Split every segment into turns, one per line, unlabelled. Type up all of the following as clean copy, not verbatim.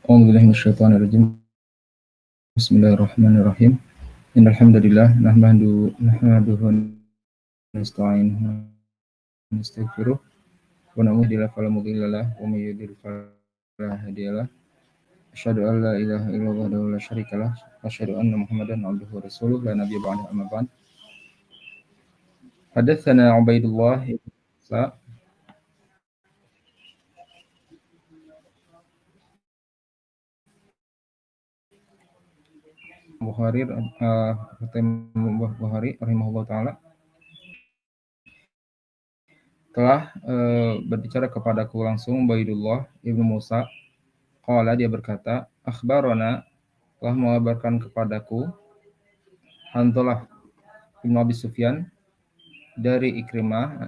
أعوذ بالله من الشيطان الرجيم. بسم الله الرحمن الرحيم. إن الحمد لله نحمده ونستعينه ونستغفره ونعوذ بالله فلا مضل له ومن يضلل فلا هادي له. أشهد أن لا إله إلا الله وحده لا شريك له وأشهد أن محمدا عبده ورسوله لا نبي بعده أما بعد. حدثنا عبيد الله بن موسى Bukhari Bukhari rahimahullah taala telah berbicara kepadaku langsung Ubaidullah ibnu Musa. Qala, dia berkata, akhbarona, telah mengabarkan kepadaku Hanzalah ibnu Abi Sufyan dari Ikrimah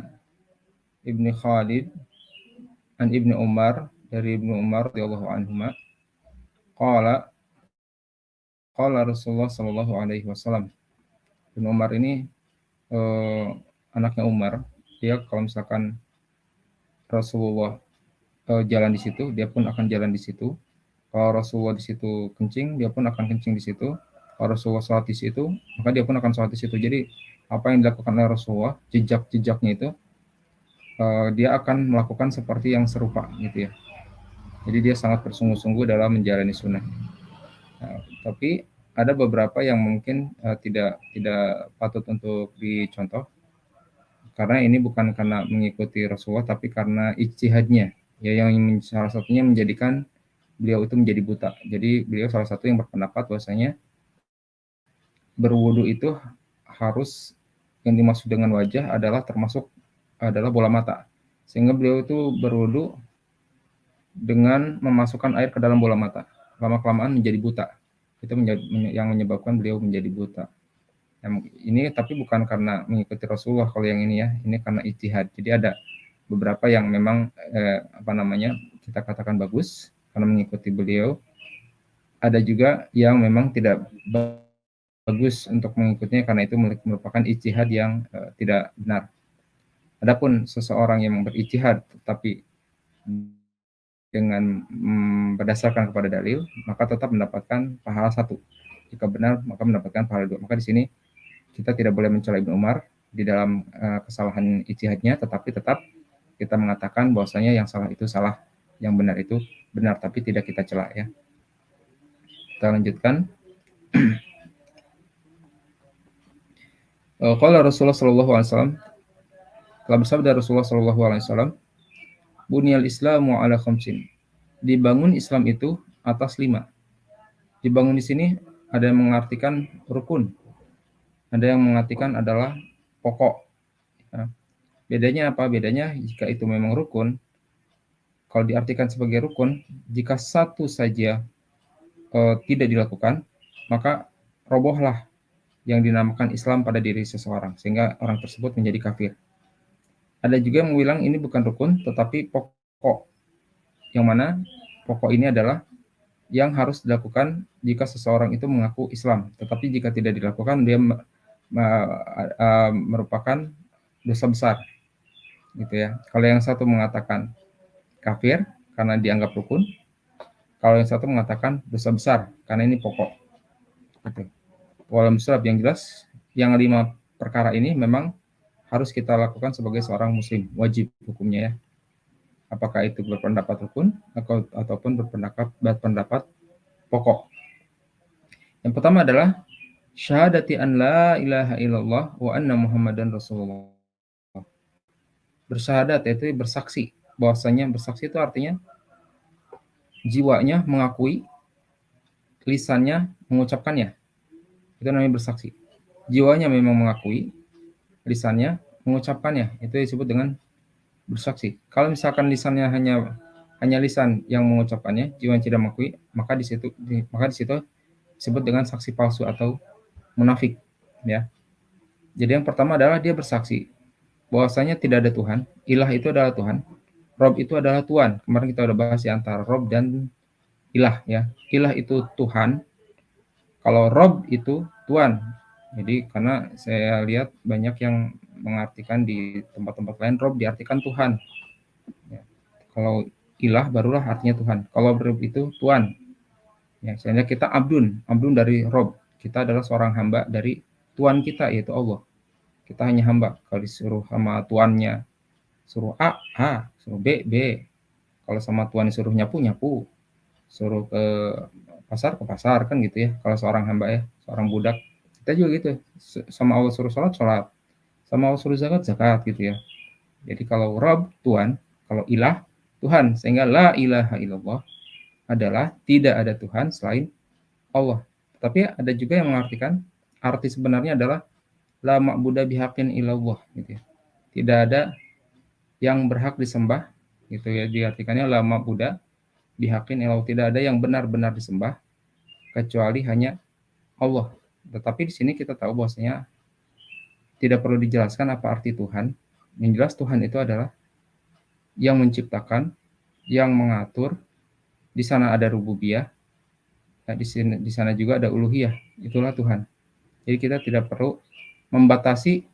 ibni Khalid an ibni Umar, dari ibnu Umar radhiyallahu anhuma. Qala Rasulullah sallallahu alaihi wasallam. Ibnu Umar ini anaknya Umar. Dia kalau misalkan Rasulullah jalan di situ, dia pun akan jalan di situ. Kalau Rasulullah di situ kencing, dia pun akan kencing di situ. Kalau Rasulullah sholat di situ, maka dia pun akan sholat di situ. Jadi apa yang dilakukan oleh Rasulullah, jejak-jejaknya itu, dia akan melakukan seperti yang serupa, gitu ya. Jadi dia sangat bersungguh-sungguh dalam menjalani sunnah. Nah, tapi ada beberapa yang mungkin tidak patut untuk dicontoh, karena ini bukan karena mengikuti Rasulullah, tapi karena ijtihadnya, ya, yang salah satunya menjadikan beliau itu menjadi buta. Jadi beliau salah satu yang berpendapat bahwasanya berwudu itu harus, yang dimaksud dengan wajah adalah bola mata. Sehingga beliau itu berwudu dengan memasukkan air ke dalam bola mata. Lama-kelamaan menjadi buta. Itu yang menyebabkan beliau menjadi buta. Ini tapi bukan karena mengikuti Rasulullah kalau yang ini ya. Ini karena ijtihad. Jadi ada beberapa yang memang kita katakan bagus karena mengikuti beliau. Ada juga yang memang tidak bagus untuk mengikutinya karena itu merupakan ijtihad yang tidak benar. Adapun seseorang yang berijtihad tetapi dengan berdasarkan kepada dalil, maka tetap mendapatkan pahala 1. Jika benar, maka mendapatkan pahala 2. Maka di sini kita tidak boleh mencela Ibnu Umar di dalam kesalahan ijtihadnya, tetapi tetap kita mengatakan bahwasanya yang salah itu salah, yang benar itu benar, tapi tidak kita cela, ya. Kita lanjutkan. Qala Rasulullah sallallahu alaihi wasallam, telah bersabda Rasulullah sallallahu alaihi wasallam, Bunyal Islamu ala khamsin. Dibangun Islam itu atas 5. Dibangun di sini ada yang mengartikan rukun, ada yang mengartikan adalah pokok. Ya. Bedanya apa? Bedanya jika itu memang rukun, kalau diartikan sebagai rukun, jika satu saja tidak dilakukan, maka robohlah yang dinamakan Islam pada diri seseorang, sehingga orang tersebut menjadi kafir. Ada juga yang bilang ini bukan rukun, tetapi pokok. Yang mana pokok ini adalah yang harus dilakukan jika seseorang itu mengaku Islam. Tetapi jika tidak dilakukan, dia merupakan dosa besar. Gitu ya. Kalau yang satu mengatakan kafir karena dianggap rukun, kalau yang satu mengatakan dosa besar karena ini pokok. Gitu. Walau yang jelas, yang 5 perkara ini memang harus kita lakukan sebagai seorang muslim, wajib hukumnya, ya. Apakah itu berpendapat rukun ataupun berpendapat pokok. Yang pertama adalah syahadati an la ilaha illallah wa anna muhammadan rasulullah. Bersyahadat yaitu bersaksi. Bahwasanya bersaksi itu artinya jiwanya mengakui, lisannya mengucapkannya. Itu namanya bersaksi. Jiwanya memang mengakui, lisannya mengucapkannya. Itu disebut dengan bersaksi. Kalau misalkan lisannya hanya lisan yang mengucapkannya, jiwa yang tidak mengakui, maka di situ disebut dengan saksi palsu atau munafik, ya. Jadi yang pertama adalah dia bersaksi bahwasanya tidak ada Tuhan, ilah itu adalah Tuhan, Rob itu adalah Tuhan. Kemarin kita udah bahas ya antara Rob dan ilah, ya. Ilah itu Tuhan, kalau Rob itu Tuhan. Jadi karena saya lihat banyak yang mengartikan di tempat-tempat lain Rob diartikan Tuhan. Ya. Kalau ilah barulah artinya Tuhan. Kalau Rob itu Tuhan. Ya, sehingga kita abdun dari Rob. Kita adalah seorang hamba dari Tuhan kita yaitu Allah. Kita hanya hamba. Kalau disuruh sama tuannya suruh A, suruh B. Kalau sama tuan disuruh nyapu, suruh ke ke pasar kan gitu ya. Kalau seorang hamba ya, seorang budak. Kita juga gitu. Sama Allah suruh sholat, sama Allah suruh zakat gitu ya. Jadi kalau Rob Tuhan, kalau ilah Tuhan, sehingga la ilaha illallah adalah tidak ada Tuhan selain Allah. Tapi ada juga yang mengartikan arti sebenarnya adalah la ma'budu bihaqqin illallah gitu ya. Tidak ada yang berhak disembah gitu ya, diartikannya la ma'budu bihaqqin illallah, tidak ada yang benar-benar disembah kecuali hanya Allah. Tetapi di sini kita tahu bahwasanya tidak perlu dijelaskan apa arti Tuhan. Yang jelas Tuhan itu adalah yang menciptakan, yang mengatur. Di sana ada rububiyah, di sana juga ada uluhiyah. Itulah Tuhan. Jadi kita tidak perlu membatasi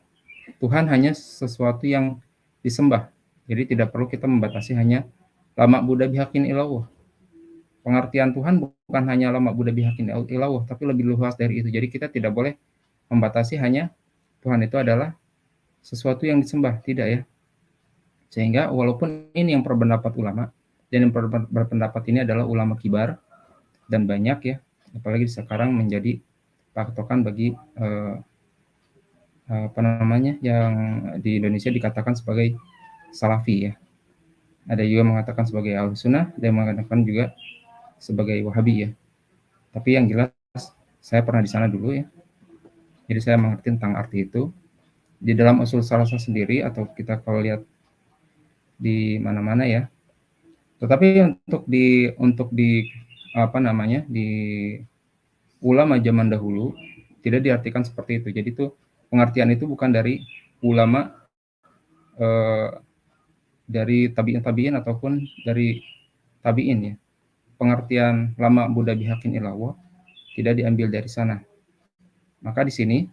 Tuhan hanya sesuatu yang disembah. Jadi tidak perlu kita membatasi hanya lama Buddha bihakin ilallah. Pengertian Tuhan bukan hanya lama Buddha bihakin ilallah, tapi lebih luas dari itu. Jadi kita tidak boleh membatasi hanya Tuhan itu adalah sesuatu yang disembah, tidak ya. Sehingga walaupun ini yang berpendapat ulama, dan yang berpendapat ini adalah ulama kibar dan banyak ya, apalagi sekarang menjadi patokan bagi apa namanya yang di Indonesia dikatakan sebagai salafi ya. Ada juga mengatakan sebagai al-sunnah, dan mengatakan juga sebagai wahabi ya. Tapi yang jelas saya pernah di sana dulu ya. Jadi saya mengerti tentang arti itu. Di dalam usul salasa sendiri atau kita kalau lihat di mana-mana ya. Tetapi untuk di apa namanya di ulama zaman dahulu tidak diartikan seperti itu. Jadi itu pengertian itu bukan dari ulama dari tabiin ataupun dari tabiin ya. Pengertian lama Buddha bihakin ilawah tidak diambil dari sana. Maka di sini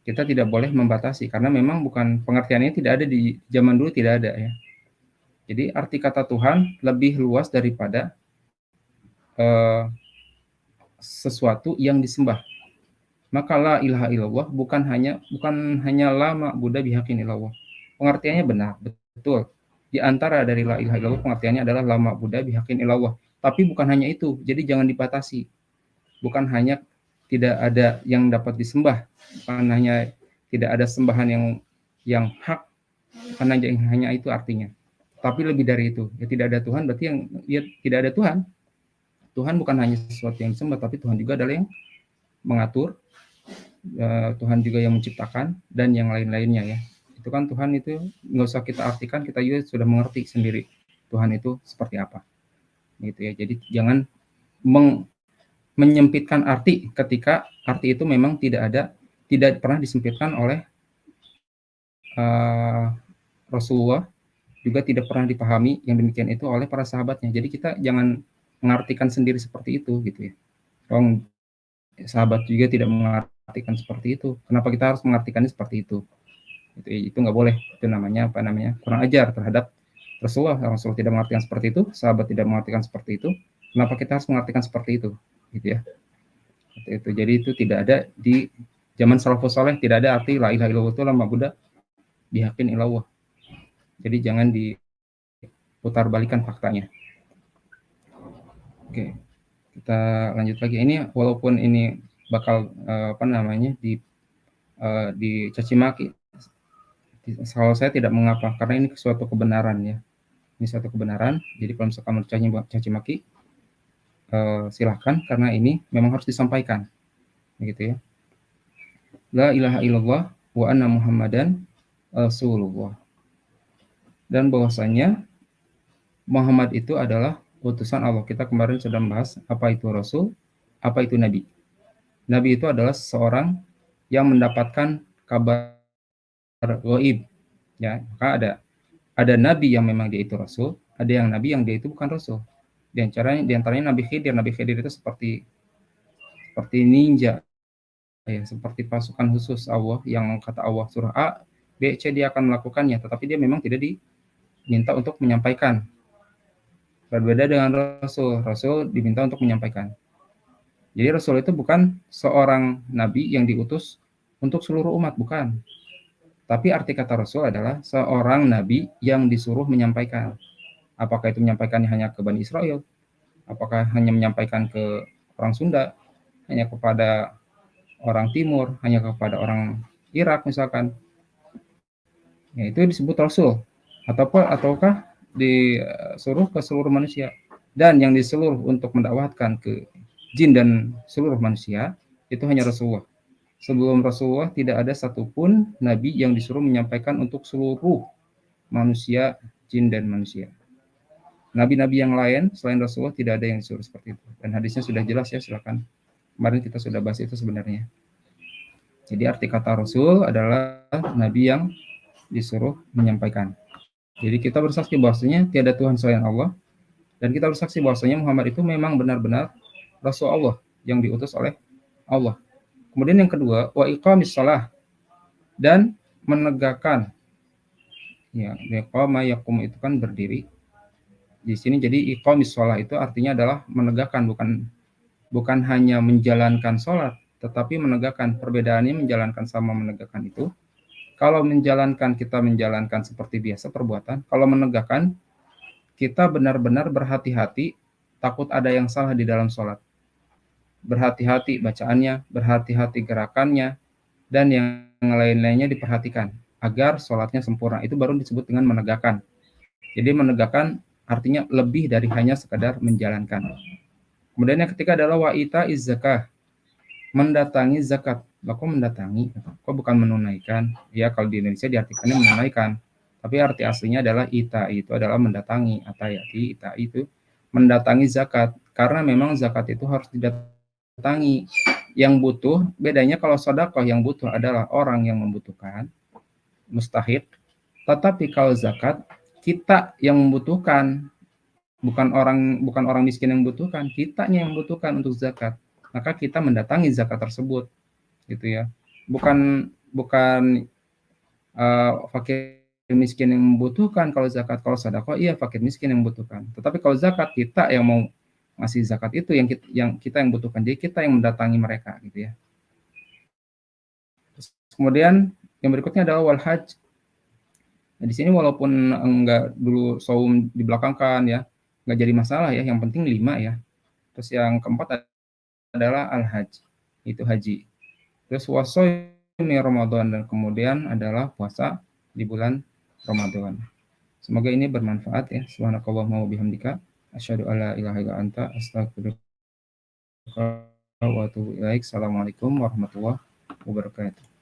kita tidak boleh membatasi karena memang bukan pengertiannya tidak ada di zaman dulu, tidak ada ya. Jadi arti kata Tuhan lebih luas daripada sesuatu yang disembah. Maka la ilaha illallah bukan hanya lama Buddha bihakin illallah. Pengertiannya benar, betul. Di antara dari la ilaha illallah pengertiannya adalah lama Buddha bihakin illallah. Tapi bukan hanya itu. Jadi jangan dibatasi. Bukan hanya tidak ada yang dapat disembah, bukan hanya tidak ada sembahan yang hak, karena hanya itu artinya. Tapi lebih dari itu. Ya tidak ada Tuhan berarti yang ya tidak ada Tuhan. Tuhan bukan hanya sesuatu yang disembah, tapi Tuhan juga adalah yang mengatur, Tuhan juga yang menciptakan, dan yang lain-lainnya ya. Itu kan Tuhan itu nggak usah kita artikan, kita juga sudah mengerti sendiri Tuhan itu seperti apa. Gitu ya. Jadi jangan menyempitkan arti ketika arti itu memang tidak pernah disempitkan oleh Rasulullah, juga tidak pernah dipahami yang demikian itu oleh para sahabatnya. Jadi kita jangan mengartikan sendiri seperti itu gitu ya. Orang sahabat juga tidak mengartikan seperti itu. Kenapa kita harus mengartikannya seperti itu? Itu nggak boleh. Itu namanya kurang ajar terhadap Rasulullah. Rasulullah tidak mengartikan seperti itu, sahabat tidak mengartikan seperti itu. Kenapa kita harus mengartikan seperti itu? Gitu ya. Itu. Jadi itu tidak ada di zaman salafus saleh, tidak ada arti la ilaha illallah itu lama Buddha bihakin illallah. Jadi jangan diputar balikan faktanya. Oke, kita lanjut lagi. Ini walaupun ini bakal dicaci maki, kalau saya tidak mengapa karena ini suatu kebenaran ya. Ini suatu kebenaran. Jadi kalau misalkan mau caci maki, silahkan karena ini memang harus disampaikan, begitu ya. La ilaha illallah wa anna Muhammadan Rasulullah. Dan bahwasanya Muhammad itu adalah utusan Allah. Kita kemarin sudah membahas apa itu Rasul, apa itu Nabi. Nabi itu adalah seseorang yang mendapatkan kabar gaib. Ya, maka ada Nabi yang memang dia itu Rasul, ada yang Nabi yang dia itu bukan Rasul. Di antaranya Nabi Khidir. Nabi Khidir itu seperti ninja, ya, seperti pasukan khusus Allah yang kata Allah surah A, B, C dia akan melakukannya, tetapi dia memang tidak diminta untuk menyampaikan. Berbeda dengan Rasul diminta untuk menyampaikan. Jadi Rasul itu bukan seorang nabi yang diutus untuk seluruh umat, bukan. Tapi arti kata Rasul adalah seorang nabi yang disuruh menyampaikan. Apakah itu menyampaikannya hanya ke Bani Israel? Apakah hanya menyampaikan ke orang Sunda? Hanya kepada orang Timur? Hanya kepada orang Irak misalkan? Ya, itu disebut Rasul. Ataukah disuruh ke seluruh manusia? Dan yang disuruh untuk mendakwahkan ke jin dan seluruh manusia, itu hanya Rasulullah. Sebelum Rasulullah tidak ada satupun nabi yang disuruh menyampaikan untuk seluruh manusia, jin dan manusia. Nabi-nabi yang lain selain Rasulullah tidak ada yang disuruh seperti itu. Dan hadisnya sudah jelas ya, silakan. Kemarin kita sudah bahas itu sebenarnya. Jadi arti kata Rasul adalah nabi yang disuruh menyampaikan. Jadi kita bersaksi bahwasanya tiada Tuhan selain Allah, dan kita bersaksi bahwasanya Muhammad itu memang benar-benar Rasul Allah yang diutus oleh Allah. Kemudian yang kedua, wa iqamis shalah, dan menegakkan. Ya, iqama yakum itu kan berdiri. Di sini jadi iqamis shalah itu artinya adalah menegakkan, bukan hanya menjalankan sholat, tetapi menegakkan. Perbedaannya menjalankan sama menegakkan itu, kalau menjalankan kita menjalankan seperti biasa perbuatan, kalau menegakkan kita benar-benar berhati-hati, takut ada yang salah di dalam sholat. Berhati-hati bacaannya, berhati-hati gerakannya, dan yang lain-lainnya diperhatikan agar sholatnya sempurna. Itu baru disebut dengan menegakkan. Jadi menegakkan artinya lebih dari hanya sekadar menjalankan. Kemudian yang ketiga adalah wa'ita zakah, mendatangi zakat. Kok mendatangi? Kok bukan menunaikan? Ya kalau di Indonesia diartikannya menunaikan. Tapi arti aslinya adalah ita, itu adalah mendatangi. Atayati, ita itu mendatangi zakat. Karena memang zakat itu harus didatangi. Yang butuh, bedanya kalau sedekah yang butuh adalah orang yang membutuhkan, mustahid. Tetapi kalau zakat, kita yang membutuhkan, bukan orang miskin yang membutuhkan, kitanya yang membutuhkan untuk zakat. Maka kita mendatangi zakat tersebut, gitu ya. Bukan fakir miskin yang membutuhkan kalau zakat. Kalau sedekah iya fakir miskin yang membutuhkan. Tetapi kalau zakat kita yang mau ngasih zakat itu yang kita yang butuhkan. Jadi kita yang mendatangi mereka, gitu ya. Kemudian yang berikutnya adalah wal haj. Nah, di sini walaupun enggak dulu saum dibelakangkan ya, enggak jadi masalah ya. Yang penting 5 ya. Terus yang keempat adalah al haj, itu haji. Terus wasomi Ramadan, dan kemudian adalah puasa di bulan Ramadan. Semoga ini bermanfaat ya. Subhanakallahumma wa bihamdika asyhadu alla ilaha illa anta astaghfiruka wa atubu ilaik. Assalamualaikum warahmatullahi wabarakatuh.